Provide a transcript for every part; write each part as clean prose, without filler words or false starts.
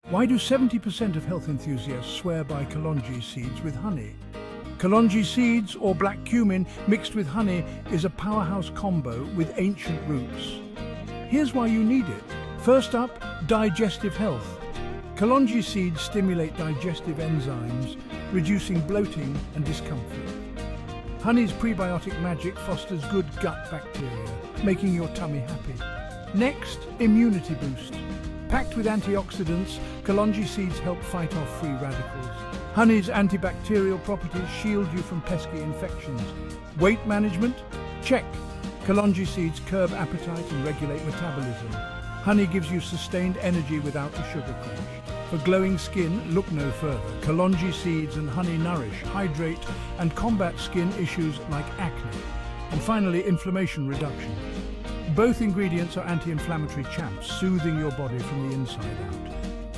Why do 70% of health enthusiasts swear by Kalonji seeds with honey? Kalonji seeds, or black cumin, mixed with honey is a powerhouse combo with ancient roots. Here's why you need it. First up, digestive health. Kalonji seeds stimulate digestive enzymes, reducing bloating and discomfort. Honey's prebiotic magic fosters good gut bacteria, making your tummy happy. Next, immunity boost. Packed with antioxidants, Kalonji seeds help fight off free radicals. Honey's antibacterial properties shield you from pesky infections. Weight management? Check. Kalonji seeds curb appetite and regulate metabolism. Honey gives you sustained energy without the sugar crash. For glowing skin, look no further. Kalonji seeds and honey nourish, hydrate, and combat skin issues like acne. And finally, inflammation reduction. Both ingredients are anti-inflammatory champs, soothing your body from the inside out.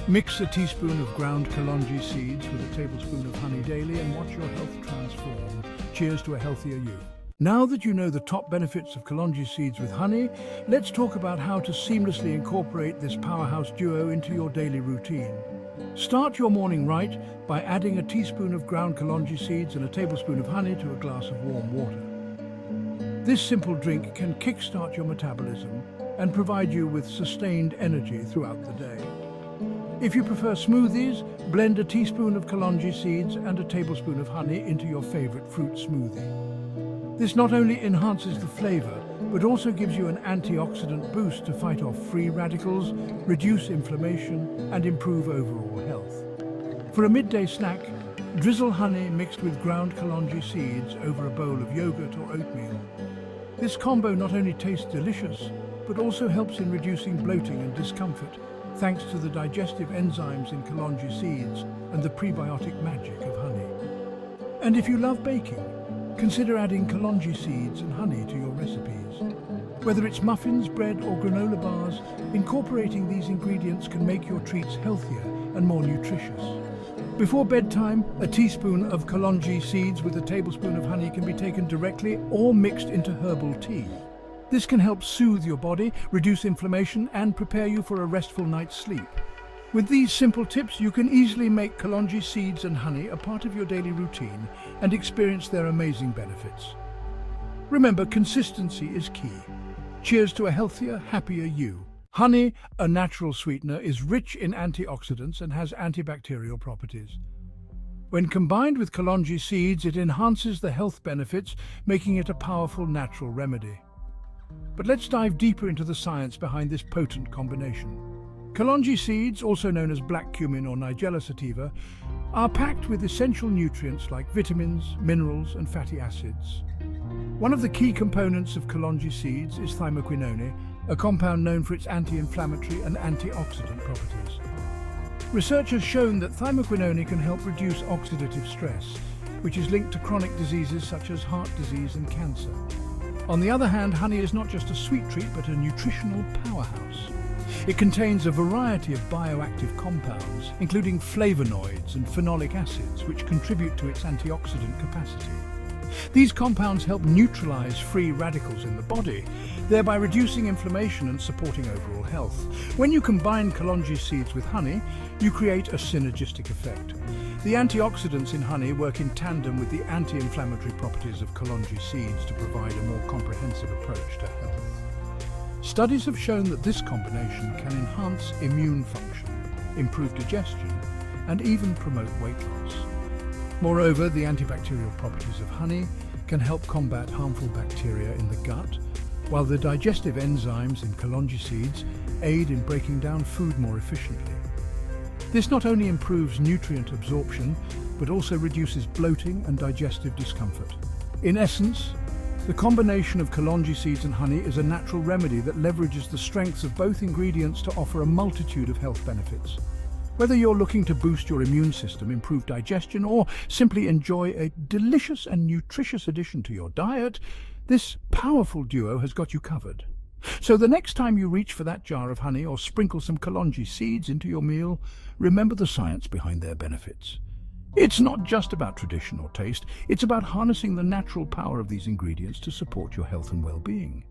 Mix a teaspoon of ground Kalonji seeds with a tablespoon of honey daily and watch your health transform. Cheers to a healthier you. Now that you know the top benefits of Kalonji seeds with honey, let's talk about how to seamlessly incorporate this powerhouse duo into your daily routine. Start your morning right by adding a teaspoon of ground Kalonji seeds and a tablespoon of honey to a glass of warm water. This simple drink can kickstart your metabolism and provide you with sustained energy throughout the day. If you prefer smoothies, blend a teaspoon of Kalonji seeds and a tablespoon of honey into your favorite fruit smoothie. This not only enhances the flavor, but also gives you an antioxidant boost to fight off free radicals, reduce inflammation, and improve overall health. For a midday snack, drizzle honey mixed with ground Kalonji seeds over a bowl of yogurt or oatmeal. This combo not only tastes delicious, but also helps in reducing bloating and discomfort, thanks to the digestive enzymes in Kalonji seeds and the prebiotic magic of honey. And if you love baking, consider adding Kalonji seeds and honey to your recipes. Whether it's muffins, bread, or granola bars, incorporating these ingredients can make your treats healthier and more nutritious. Before bedtime, a teaspoon of Kalonji seeds with a tablespoon of honey can be taken directly or mixed into herbal tea. This can help soothe your body, reduce inflammation, and prepare you for a restful night's sleep. With these simple tips, you can easily make Kalonji seeds and honey a part of your daily routine and experience their amazing benefits. Remember, consistency is key. Cheers to a healthier, happier you. Honey, a natural sweetener, is rich in antioxidants and has antibacterial properties. When combined with Kalonji seeds, it enhances the health benefits, making it a powerful natural remedy. But let's dive deeper into the science behind this potent combination. Kalonji seeds, also known as black cumin or Nigella sativa, are packed with essential nutrients like vitamins, minerals, and fatty acids. One of the key components of Kalonji seeds is thymoquinone, a compound known for its anti-inflammatory and antioxidant properties. Research has shown that thymoquinone can help reduce oxidative stress, which is linked to chronic diseases such as heart disease and cancer. On the other hand, honey is not just a sweet treat, but a nutritional powerhouse. It contains a variety of bioactive compounds, including flavonoids and phenolic acids, which contribute to its antioxidant capacity. These compounds help neutralize free radicals in the body, thereby reducing inflammation and supporting overall health. When you combine Kalonji seeds with honey, you create a synergistic effect. The antioxidants in honey work in tandem with the anti-inflammatory properties of Kalonji seeds to provide a more comprehensive approach to health. Studies have shown that this combination can enhance immune function, improve digestion, and even promote weight loss. Moreover, the antibacterial properties of honey can help combat harmful bacteria in the gut, while the digestive enzymes in Kalonji seeds aid in breaking down food more efficiently. This not only improves nutrient absorption, but also reduces bloating and digestive discomfort. In essence, the combination of Kalonji seeds and honey is a natural remedy that leverages the strengths of both ingredients to offer a multitude of health benefits. Whether you're looking to boost your immune system, improve digestion, or simply enjoy a delicious and nutritious addition to your diet, this powerful duo has got you covered. So the next time you reach for that jar of honey or sprinkle some Kalonji seeds into your meal, remember the science behind their benefits. It's not just about tradition or taste, it's about harnessing the natural power of these ingredients to support your health and well-being.